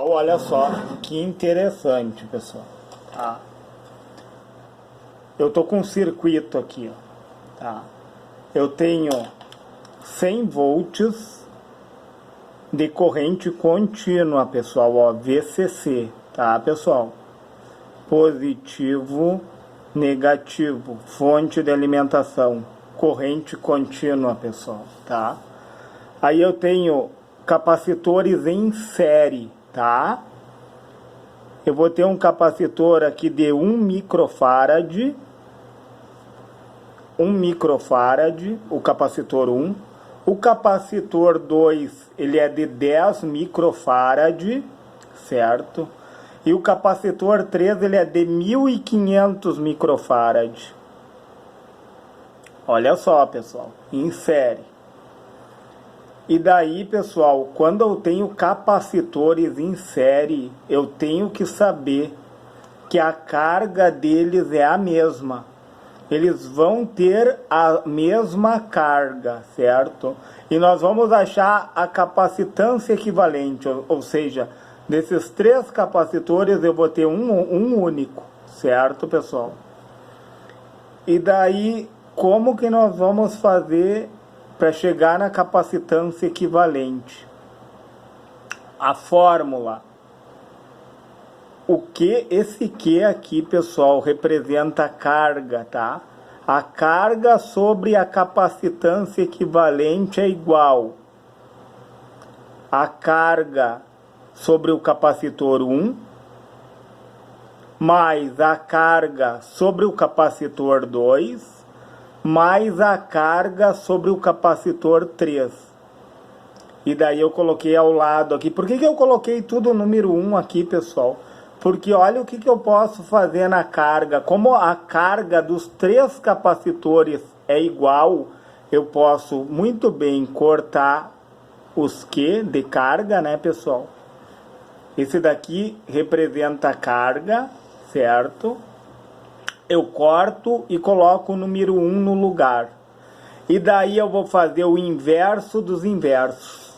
pessoal, olha só que interessante, pessoal. Tá? Eu tô com um circuito aqui, ó. Tá? Eu tenho 100 volts de corrente contínua, pessoal, ó, VCC, tá, pessoal? Positivo, negativo, fonte de alimentação, corrente contínua, pessoal, tá? Aí eu tenho capacitores em série, tá? Eu vou ter um capacitor aqui de 1 microfarad, o capacitor 1. O capacitor 2, ele é de 10 microfarad, certo? E o capacitor 3, ele é de 1500 microfarad. Olha só, pessoal, em série. E daí, pessoal, quando eu tenho capacitores em série, eu tenho que saber que a carga deles é a mesma. Eles vão ter a mesma carga, certo? E nós vamos achar a capacitância equivalente, ou seja, desses 3 capacitores eu vou ter um único, certo, pessoal? E daí, como que nós vamos fazer para chegar na capacitância equivalente? A fórmula. O que esse Q aqui, pessoal, representa a carga, tá? A carga sobre a capacitância equivalente é igual a carga sobre o capacitor 1 mais a carga sobre o capacitor 2 mais a carga sobre o capacitor 3. E daí eu coloquei ao lado aqui. Por que eu coloquei tudo número 1 aqui, pessoal? Porque olha o que eu posso fazer na carga. Como a carga dos 3 capacitores é igual, eu posso muito bem cortar os Q de carga, né, pessoal? Esse daqui representa a carga, certo? Eu corto e coloco o número 1 no lugar. E daí eu vou fazer o inverso dos inversos.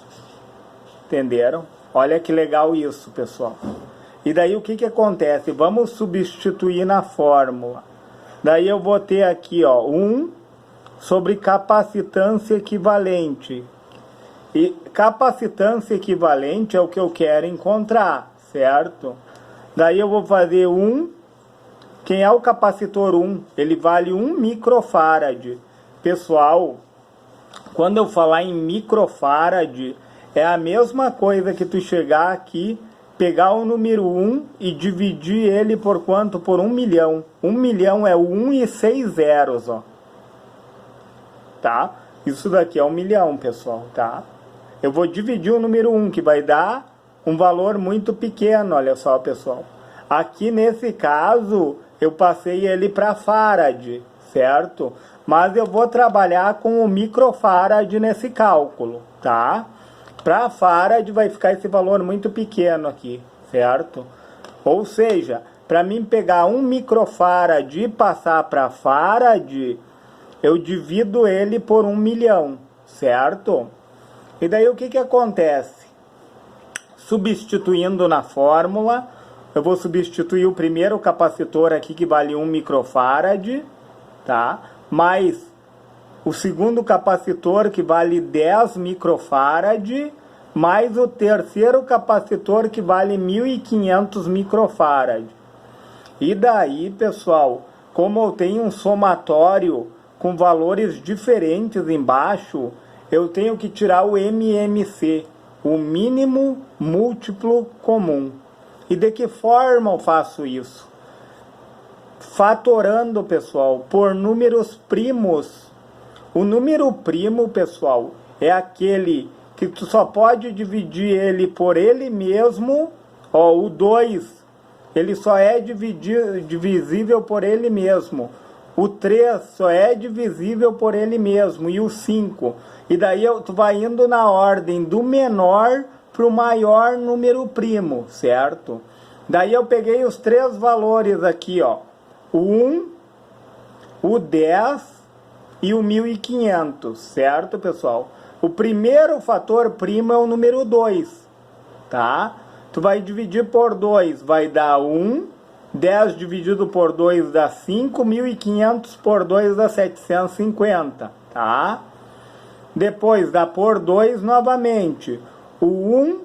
Entenderam? Olha que legal isso, pessoal. E daí o que acontece? Vamos substituir na fórmula. Daí eu vou ter aqui, ó, 1 sobre capacitância equivalente. E capacitância equivalente é o que eu quero encontrar, certo? Daí eu vou fazer 1. Quem é o capacitor 1? Ele vale 1 microfarad. Pessoal, quando eu falar em microfarad, é a mesma coisa que tu chegar aqui, pegar o número 1 e dividir ele por quanto? Por 1 milhão. 1 milhão é 1 e 6 zeros, ó. Tá? Isso daqui é 1 milhão, pessoal, tá? Eu vou dividir o número 1, que vai dar um valor muito pequeno, olha só, pessoal. Aqui, nesse caso, eu passei ele para farad, certo? Mas eu vou trabalhar com o microfarad nesse cálculo, tá? Para farad vai ficar esse valor muito pequeno aqui, certo? Ou seja, para mim pegar 1 microfarad e passar para farad, eu divido ele por 1 milhão, certo? E daí o que acontece? Substituindo na fórmula, eu vou substituir o primeiro capacitor aqui que vale 1 microfarad, tá? Mais o segundo capacitor que vale 10 microfarad, mais o terceiro capacitor que vale 1500 microfarad. E daí, pessoal, como eu tenho um somatório com valores diferentes embaixo, eu tenho que tirar o MMC, o mínimo múltiplo comum. E de que forma eu faço isso? Fatorando, pessoal, por números primos. O número primo, pessoal, é aquele que tu só pode dividir ele por ele mesmo. Ó, o 2, ele só é divisível por ele mesmo. O 3 só é divisível por ele mesmo. E o 5. E daí tu vai indo na ordem do menor para o maior número primo, certo? Daí eu peguei os 3 valores aqui, ó. O 1, o 10 e o 1500, certo, pessoal? O primeiro fator primo é o número 2, tá? Tu vai dividir por 2, vai dar 1. 10 dividido por 2 dá 5. 1.500 por 2 dá 750, tá? Depois dá por 2 novamente. O 1,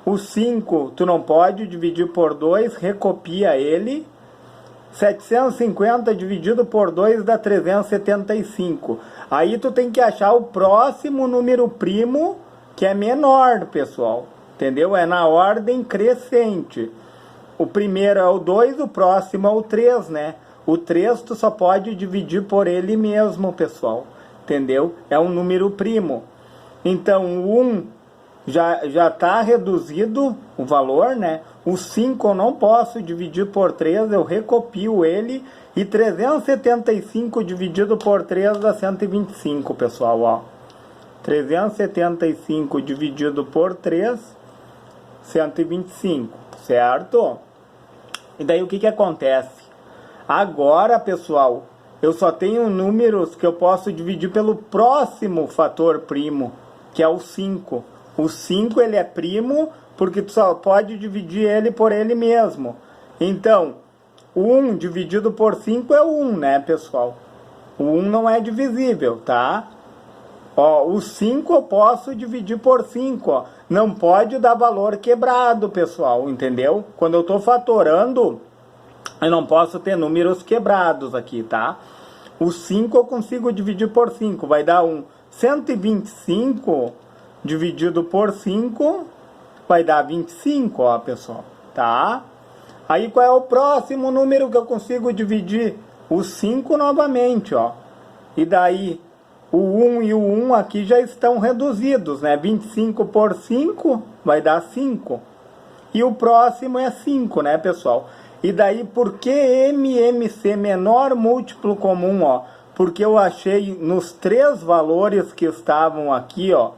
o 5, tu não pode dividir por 2, recopia ele. 750 dividido por 2 dá 375. Aí tu tem que achar o próximo número primo que é menor, pessoal. Entendeu? É na ordem crescente. O primeiro é o 2, o próximo é o 3, né? O 3 tu só pode dividir por ele mesmo, pessoal. Entendeu? É um número primo. Então, o 1 já está reduzido o valor, né? O 5 eu não posso dividir por 3, eu recopio ele. E 375 dividido por 3 dá 125, pessoal, ó. 375 dividido por 3, 125, certo? E daí o que acontece? Agora, pessoal, eu só tenho números que eu posso dividir pelo próximo fator primo, que é o 5. O 5 ele é primo porque tu só pode dividir ele por ele mesmo. Então, o 1 dividido por 5 é o 1, né, pessoal? O 1 não é divisível, tá? Ó, o 5 eu posso dividir por 5, ó. Não pode dar valor quebrado, pessoal, entendeu? Quando eu estou fatorando, eu não posso ter números quebrados aqui, tá? O 5 eu consigo dividir por 5, vai dar 1. 125 dividido por 5 vai dar 25, ó, pessoal, tá? Aí qual é o próximo número que eu consigo dividir? O 5 novamente, ó. E daí o 1 e o 1 aqui já estão reduzidos, né? 25 por 5 vai dar 5. E o próximo é 5, né, pessoal? E daí, por que MMC, menor múltiplo comum, ó? Porque eu achei nos 3 valores que estavam aqui, ó,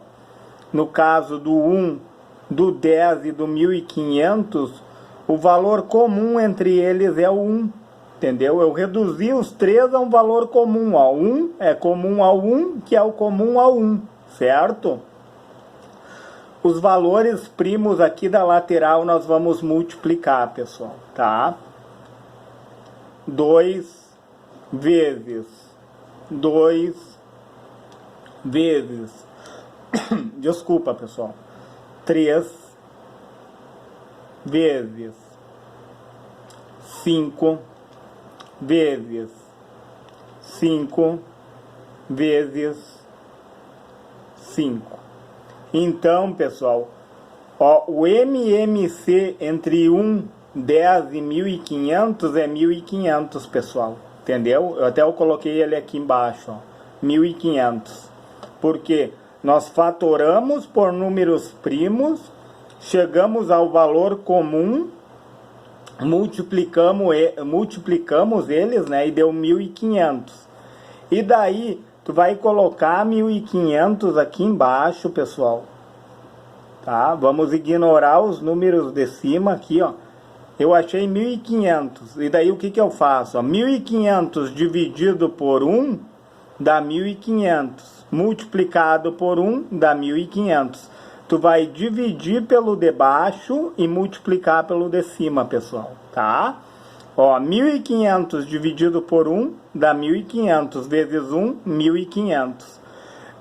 no caso do 1, do 10 e do 1.500, o valor comum entre eles é o 1, entendeu? Eu reduzi os 3 a um valor comum, ó. 1 é comum ao 1, que é o comum ao 1, certo? Os valores primos aqui da lateral nós vamos multiplicar, pessoal, tá? 2 vezes 2 vezes desculpa, pessoal, 3 vezes 5 vezes 5 vezes 5. Então, pessoal, ó, o MMC entre 1, 10 e 1.500 é 1.500, pessoal. Entendeu? Eu coloquei ele aqui embaixo, ó, 1.500. Porque nós fatoramos por números primos, chegamos ao valor comum, multiplicamos eles, né, e deu 1.500. E daí, tu vai colocar 1.500 aqui embaixo, pessoal. Tá? Vamos ignorar os números de cima aqui, ó. Eu achei 1.500. E daí o que eu faço? 1.500 dividido por 1 dá 1.500. Multiplicado por 1 dá 1.500. Tu vai dividir pelo de baixo e multiplicar pelo de cima, pessoal. Tá? Ó, 1.500 dividido por 1 dá 1.500 vezes 1, 1.500.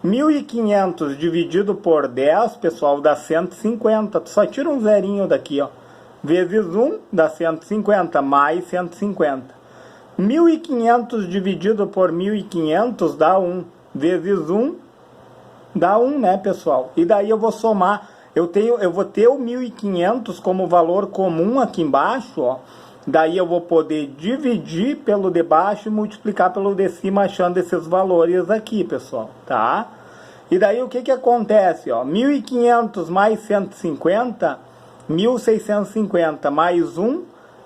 1.500 dividido por 10, pessoal, dá 150. Tu só tira um zerinho daqui, ó. Vezes 1 dá 150, mais 150. 1.500 dividido por 1.500 dá 1. Vezes 1 dá 1, né, pessoal? E daí eu vou somar. Eu vou ter o 1.500 como valor comum aqui embaixo, ó. Daí eu vou poder dividir pelo de baixo e multiplicar pelo de cima, achando esses valores aqui, pessoal, tá? E daí o que acontece, ó? 1.500 mais 150, 1.650 mais 1,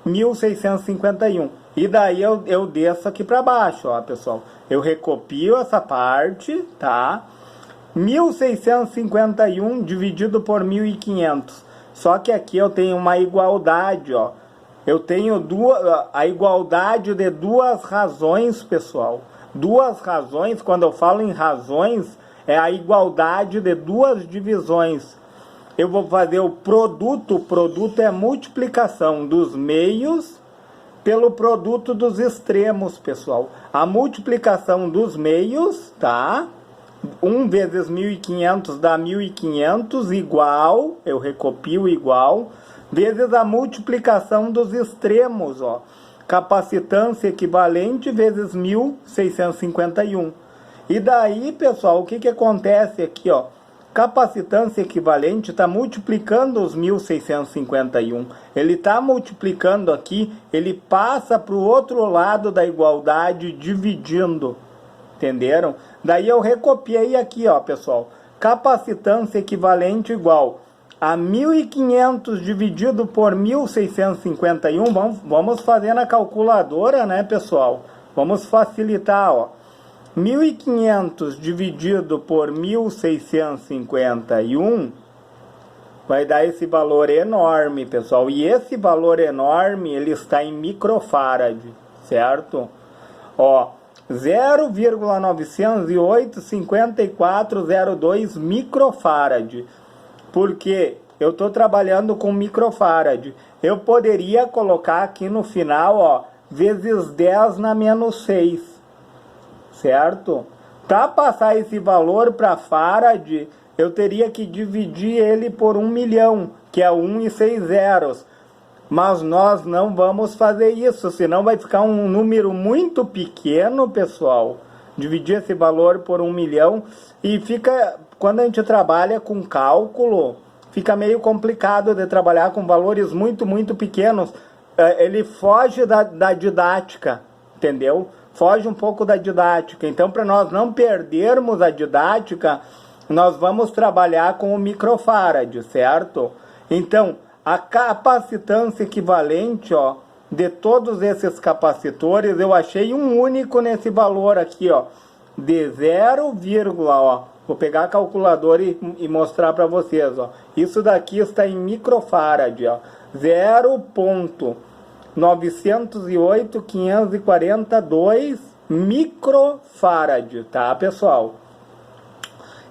1.651. E daí eu desço aqui para baixo, ó, pessoal. Eu recopio essa parte, tá? 1.651 dividido por 1.500. Só que aqui eu tenho uma igualdade, ó. Eu tenho a igualdade de duas razões, pessoal. Duas razões, quando eu falo em razões, é a igualdade de duas divisões. eu vou fazer o produto é multiplicação dos meios pelo produto dos extremos, pessoal. A multiplicação dos meios, tá? 1 vezes 1.500 dá 1.500 igual, eu recopio igual, vezes a multiplicação dos extremos, ó. Capacitância equivalente vezes 1.651. E daí, pessoal, o que que acontece aqui, ó? Capacitância equivalente está multiplicando os 1.651. Ele está multiplicando aqui, ele passa para o outro lado da igualdade dividindo. Entenderam? Daí eu recopiei aqui, ó, pessoal. Capacitância equivalente igual a 1.500 dividido por 1.651. Vamos fazer na calculadora, né, pessoal? Vamos facilitar, ó. 1.500 dividido por 1.651 vai dar esse valor enorme, pessoal. E esse valor enorme, ele está em microfarad, certo? Ó, 0,9085402 microfarad. Porque eu estou trabalhando com microfarad. Eu poderia colocar aqui no final, ó, vezes 10 na menos 6. Certo? Para passar esse valor para farad, eu teria que dividir ele por 1 milhão, que é 1 e 6 zeros. Mas nós não vamos fazer isso, senão vai ficar um número muito pequeno, pessoal. Dividir esse valor por 1 milhão e fica, quando a gente trabalha com cálculo, fica meio complicado de trabalhar com valores muito pequenos. Ele foge da didática, entendeu? Foge um pouco da didática. Então, para nós não perdermos a didática, nós vamos trabalhar com o microfarad, certo? Então, a capacitância equivalente, ó, de todos esses capacitores, eu achei um único nesse valor aqui, ó, de 0, ó, vou pegar a calculadora e mostrar para vocês, ó. Isso daqui está em microfarad, ó, 0.908.542 microfarad, tá, pessoal?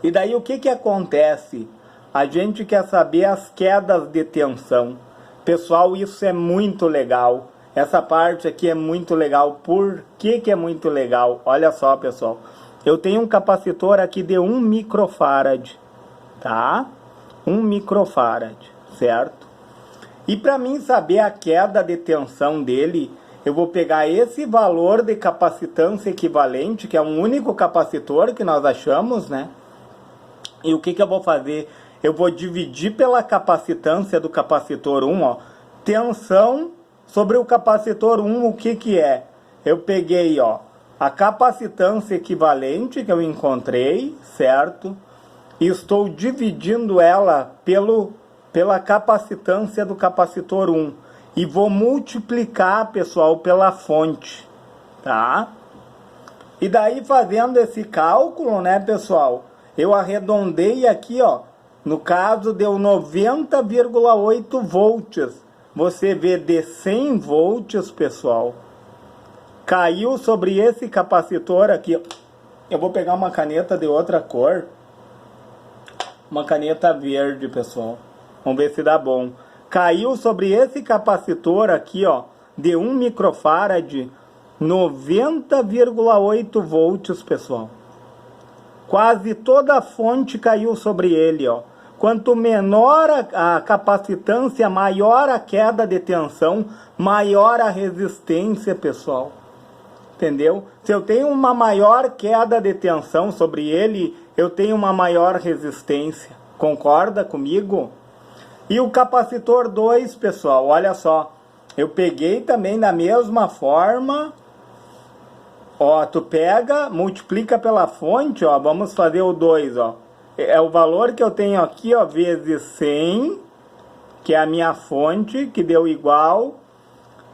E daí o que que acontece? A gente quer saber as quedas de tensão. Pessoal, isso é muito legal. Essa parte aqui é muito legal. Por que que é muito legal? Olha só, pessoal. Eu tenho um capacitor aqui de 1 microfarad, tá? 1 microfarad, certo? E para mim saber a queda de tensão dele, eu vou pegar esse valor de capacitância equivalente, que é um único capacitor que nós achamos, né? E o que que eu vou fazer? Eu vou dividir pela capacitância do capacitor 1, ó. Tensão sobre o capacitor 1, o que que é? Eu peguei, ó, a capacitância equivalente que eu encontrei, certo? E estou dividindo ela pela capacitância do capacitor 1. E vou multiplicar, pessoal, pela fonte, tá? E daí, fazendo esse cálculo, né, pessoal, eu arredondei aqui, ó, no caso deu 90,8 volts. Você vê de 100 volts, pessoal, caiu sobre esse capacitor aqui. Eu vou pegar uma caneta de outra cor. Uma caneta verde, pessoal. Vamos ver se dá bom. Caiu sobre esse capacitor aqui, ó, de 1 microfarad, 90,8 volts, pessoal. Quase toda a fonte caiu sobre ele, ó. Quanto menor a capacitância, maior a queda de tensão, maior a resistência, pessoal. Entendeu? Se eu tenho uma maior queda de tensão sobre ele, eu tenho uma maior resistência. Concorda comigo? E o capacitor 2, pessoal, olha só. Eu peguei também da mesma forma. Ó, tu pega, multiplica pela fonte, ó. Vamos fazer o 2, ó. É o valor que eu tenho aqui, ó, vezes 100, que é a minha fonte, que deu igual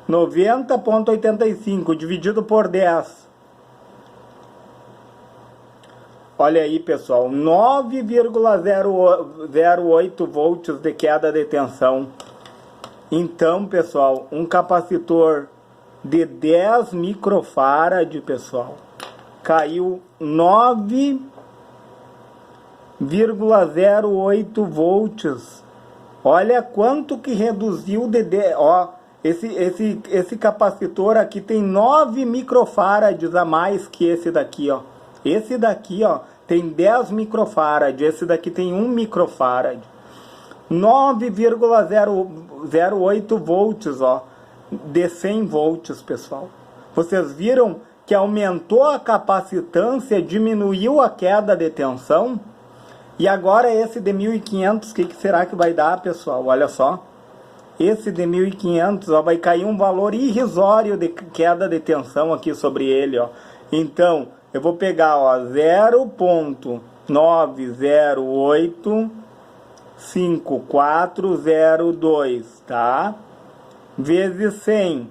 90,85 dividido por 10. Olha aí, pessoal, 9,08 volts de queda de tensão. Então, pessoal, um capacitor de 10 microfarad, pessoal, caiu 9 9,08 volts. Olha quanto que reduziu ó, esse capacitor aqui tem 9 microfarads a mais que esse daqui, ó. Esse daqui, ó, tem 10 microfarads, esse daqui tem 1 microfarad. 9,08 volts, ó, de 100 volts, pessoal. Vocês viram que aumentou a capacitância, diminuiu a queda de tensão? E agora esse de 1500, o que será que vai dar, pessoal? Olha só. Esse de 1500, ó, vai cair um valor irrisório de queda de tensão aqui sobre ele, ó. Então, eu vou pegar, ó, 0,9085402, tá? Vezes 100.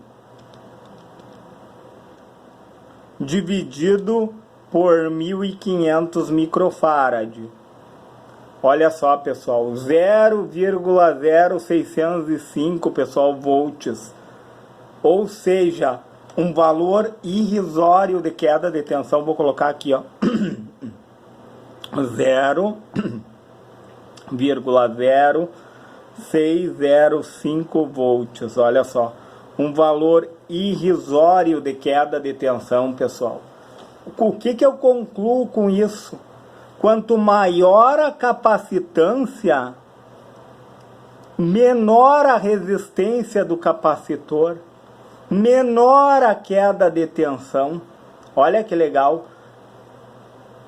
Dividido por 1500 microfarad. Olha só, pessoal, 0,0605, pessoal, volts. Ou seja, um valor irrisório de queda de tensão. Vou colocar aqui, ó, 0,0605 volts. Olha só, um valor irrisório de queda de tensão, pessoal. O que eu concluo com isso? Quanto maior a capacitância, menor a resistência do capacitor, menor a queda de tensão. Olha que legal.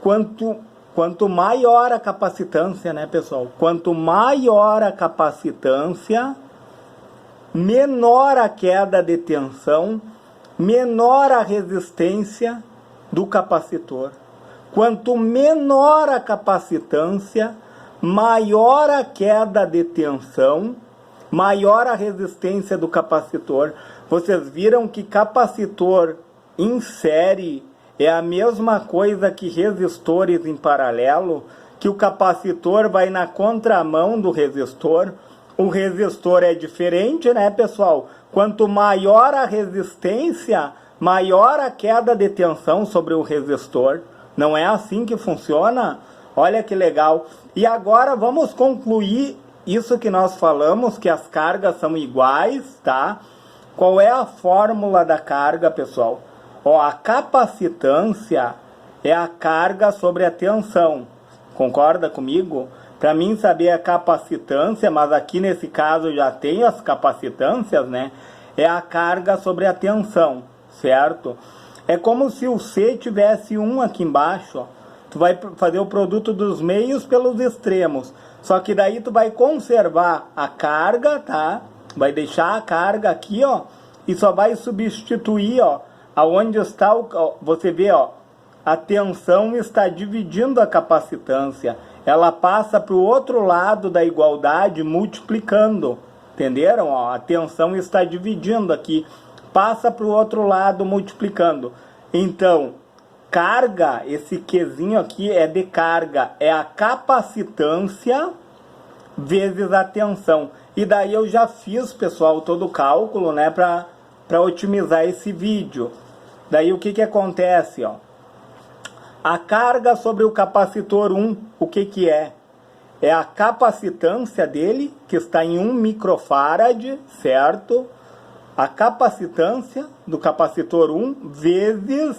Quanto maior a capacitância, né, pessoal? Quanto maior a capacitância, menor a queda de tensão, menor a resistência do capacitor. Quanto menor a capacitância, maior a queda de tensão, maior a resistência do capacitor. Vocês viram que capacitor em série é a mesma coisa que resistores em paralelo, que o capacitor vai na contramão do resistor. O resistor é diferente, né, pessoal? Quanto maior a resistência, maior a queda de tensão sobre o resistor. Não é assim que funciona? Olha que legal. E agora vamos concluir isso que nós falamos, que as cargas são iguais, tá? Qual é a fórmula da carga, pessoal? Ó, a capacitância é a carga sobre a tensão. Concorda comigo? Para mim saber a capacitância, mas aqui nesse caso já tem as capacitâncias, né? É a carga sobre a tensão, certo? É como se o C tivesse 1 aqui embaixo, ó. Tu vai fazer o produto dos meios pelos extremos. Só que daí tu vai conservar a carga, tá? Vai deixar a carga aqui, ó. E só vai substituir, ó. Aonde está o... Você vê, ó. A tensão está dividindo a capacitância. Ela passa para o outro lado da igualdade multiplicando. Entenderam? Ó, a tensão está dividindo aqui. Passa para o outro lado multiplicando. Então, carga, esse Qzinho aqui é de carga. É a capacitância vezes a tensão. E daí eu já fiz, pessoal, todo o cálculo, né, para otimizar esse vídeo. Daí o que acontece, ó? A carga sobre o capacitor 1, o que é? É a capacitância dele, que está em 1 microfarad, certo? A capacitância do capacitor 1 vezes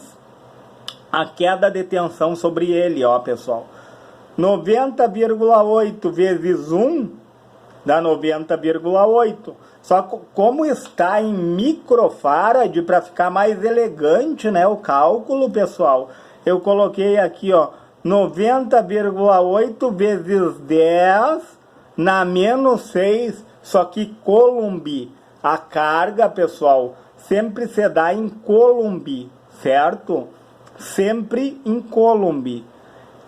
a queda de tensão sobre ele, ó, pessoal. 90,8 vezes 1 dá 90,8. Só que como está em microfarad, para ficar mais elegante, né, o cálculo, pessoal, eu coloquei aqui, ó, 90,8 vezes 10 na menos 6, só que Coulomb. A carga, pessoal, sempre se dá em Coulomb, certo? Sempre em Coulomb.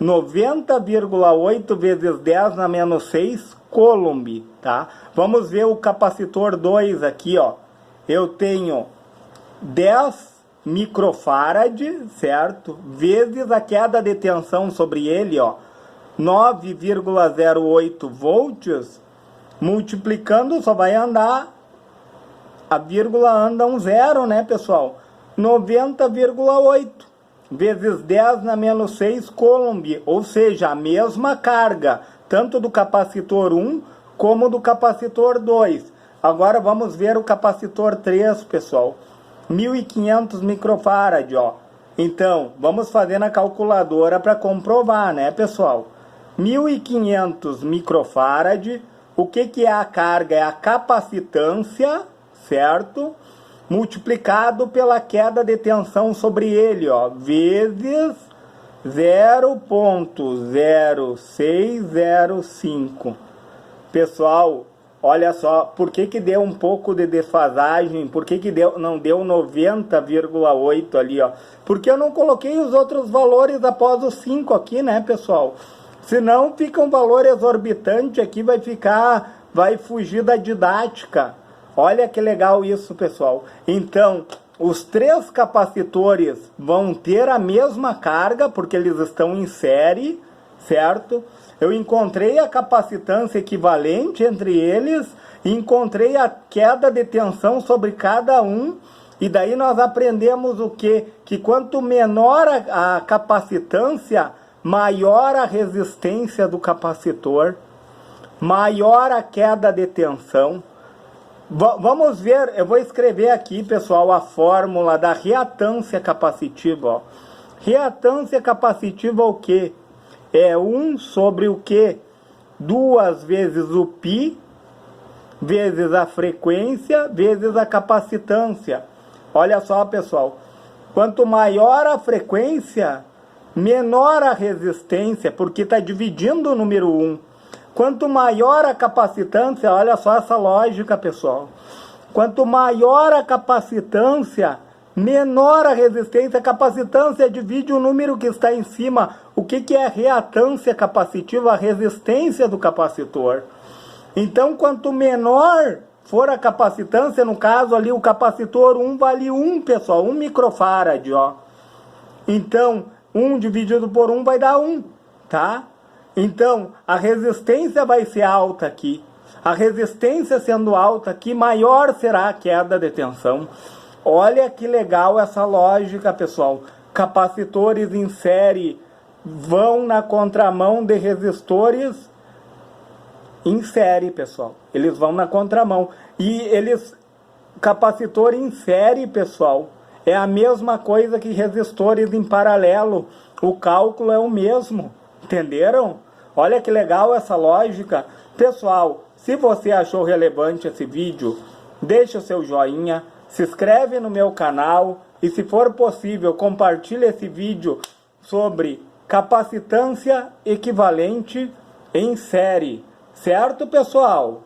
90,8 vezes 10 na menos 6, Coulomb, tá? Vamos ver o capacitor 2 aqui, ó. Eu tenho 10 microfarad, certo? Vezes a queda de tensão sobre ele, ó, 9,08 volts, multiplicando só vai andar, a vírgula anda um zero, né, pessoal? 90,8. vezes 10 na menos 6 coulomb, ou seja, a mesma carga, tanto do capacitor 1 como do capacitor 2. Agora vamos ver o capacitor 3, pessoal. 1.500 microfarad, ó. Então, vamos fazer na calculadora para comprovar, né, pessoal? 1.500 microfarad, o que é a carga? É a capacitância, certo? Multiplicado pela queda de tensão sobre ele, ó, vezes 0,0605. Pessoal, olha só, por que deu um pouco de desfasagem? Por que não deu 90,8 ali, ó? Porque eu não coloquei os outros valores após os 5 aqui, né, pessoal? Senão fica um valor exorbitante aqui, vai fugir da didática. Olha que legal isso, pessoal. Então, os 3 capacitores vão ter a mesma carga, porque eles estão em série, certo? Eu encontrei a capacitância equivalente entre eles, e encontrei a queda de tensão sobre cada um, e daí nós aprendemos o quê? Que quanto menor a capacitância, maior a resistência do capacitor, maior a queda de tensão. Vamos ver, eu vou escrever aqui, pessoal, a fórmula da reatância capacitiva. Ó. Reatância capacitiva o quê? É 1 sobre o quê? 2 vezes o π, vezes a frequência, vezes a capacitância. Olha só, pessoal, quanto maior a frequência, menor a resistência, porque está dividindo o número 1. Quanto maior a capacitância, olha só essa lógica, pessoal. Quanto maior a capacitância, menor a resistência. A capacitância divide o número que está em cima. O que é reatância capacitiva? A resistência do capacitor. Então, quanto menor for a capacitância, no caso ali o capacitor 1 vale 1, pessoal, 1 microfarad, ó. Então, 1 dividido por 1 vai dar 1, tá? Então, a resistência vai ser alta aqui. A resistência sendo alta aqui, maior será a queda de tensão. Olha que legal essa lógica, pessoal. Capacitores em série vão na contramão de resistores em série, pessoal. Eles vão na contramão. E capacitor em série, pessoal, é a mesma coisa que resistores em paralelo. O cálculo é o mesmo. Entenderam? Olha que legal essa lógica. Pessoal, se você achou relevante esse vídeo, deixa o seu joinha, se inscreve no meu canal e, se for possível, compartilhe esse vídeo sobre capacitância equivalente em série. Certo, pessoal?